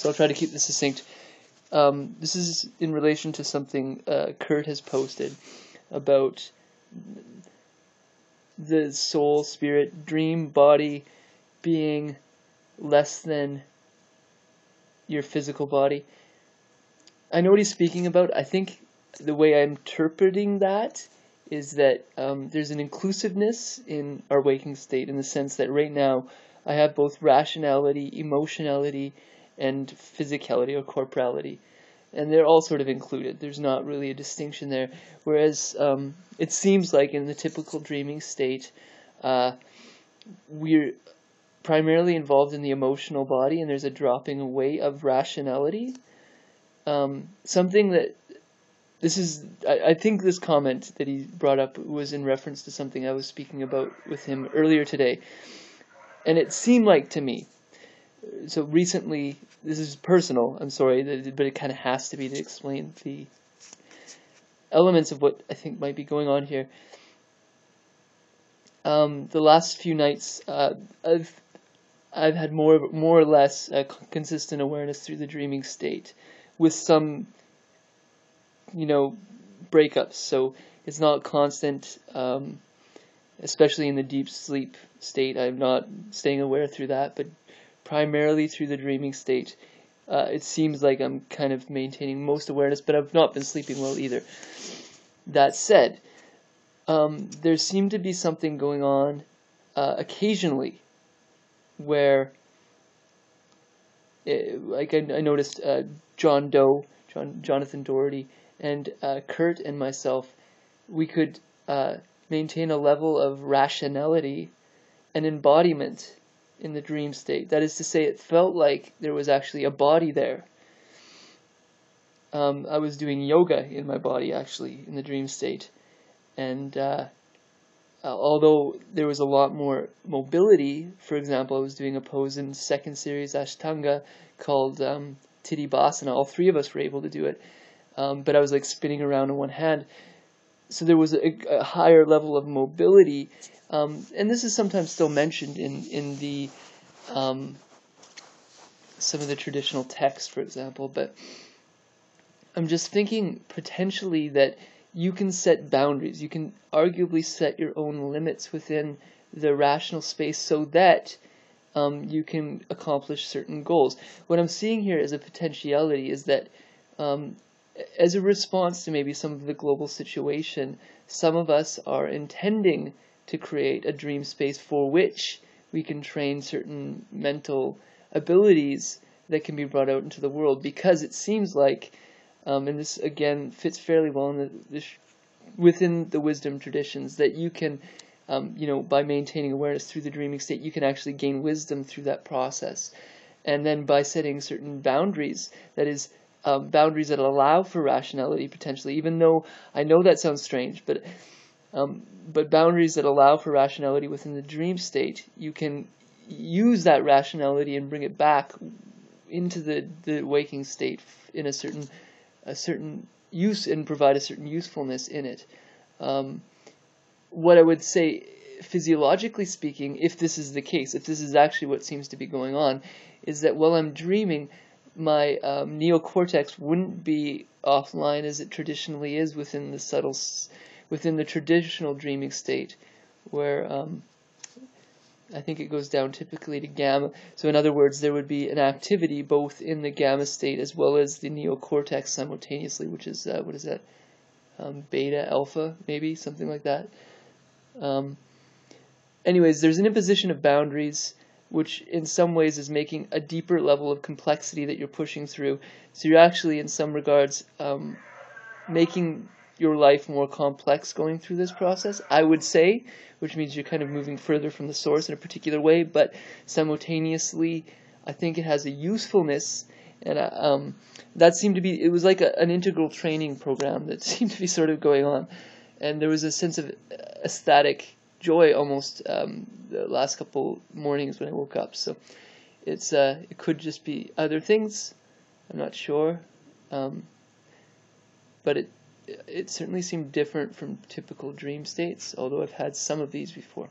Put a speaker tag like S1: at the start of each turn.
S1: so I'll try to keep this succinct. This is in relation to something Kurt has posted about the soul, spirit, dream, body being less than your physical body. I know what he's speaking about. I think the way I'm interpreting that is that there's an inclusiveness in our waking state, in the sense that right now I have both rationality, emotionality, and physicality or corporality. And they're all sort of included. There's not really a distinction there. Whereas it seems like in the typical dreaming state, we're primarily involved in the emotional body, and there's a dropping away of rationality. Something that I think this comment that he brought up was in reference to something I was speaking about with him earlier today. And it seemed like to me, so recently, this is personal, I'm sorry, but it kind of has to be to explain the elements of what I think might be going on here. The last few nights, I've had more or less consistent awareness through the dreaming state, with some, breakups. So it's not constant, especially in the deep sleep state. I'm not staying aware through that, but primarily through the dreaming state. It seems like I'm kind of maintaining most awareness, but I've not been sleeping well either. That said, there seemed to be something going on occasionally where, like I noticed Jonathan Doherty, and Kurt and myself, we could maintain a level of rationality and embodiment in the dream state. That is to say, it felt like there was actually a body there. I was doing yoga in my body, actually, in the dream state. And although there was a lot more mobility, for example, I was doing a pose in second series Ashtanga called Tidibhasana. All three of us were able to do it. But I was like spinning around on one hand. So there was a higher level of mobility. And this is sometimes still mentioned in the some of the traditional texts, for example. But I'm just thinking potentially that you can set boundaries. You can arguably set your own limits within the rational space so that you can accomplish certain goals. What I'm seeing here as a potentiality is that as a response to maybe some of the global situation, some of us are intending to create a dream space for which we can train certain mental abilities that can be brought out into the world, because it seems like, and this again fits fairly well in within the wisdom traditions, that you can, by maintaining awareness through the dreaming state, you can actually gain wisdom through that process. And then by setting certain boundaries, that is, boundaries that allow for rationality potentially, even though I know that sounds strange, but boundaries that allow for rationality within the dream state, you can use that rationality and bring it back into the waking state in a certain use, and provide a certain usefulness in it. What I would say, physiologically speaking, if this is the case, if this is actually what seems to be going on, is that while I'm dreaming, my neocortex wouldn't be offline as it traditionally is within the traditional dreaming state, where I think it goes down typically to gamma. So in other words, there would be an activity both in the gamma state as well as the neocortex simultaneously, which is, what is that, beta, alpha, maybe, something like that. Anyways, there's an imposition of boundaries, which in some ways is making a deeper level of complexity that you're pushing through. So you're actually, in some regards, making your life more complex going through this process, I would say, which means you're kind of moving further from the source in a particular way, but simultaneously, I think it has a usefulness, and that seemed to be, it was like an integral training program that seemed to be sort of going on, and there was a sense of ecstatic joy almost the last couple mornings when I woke up. So it could just be other things, I'm not sure, but it certainly seemed different from typical dream states, although I've had some of these before.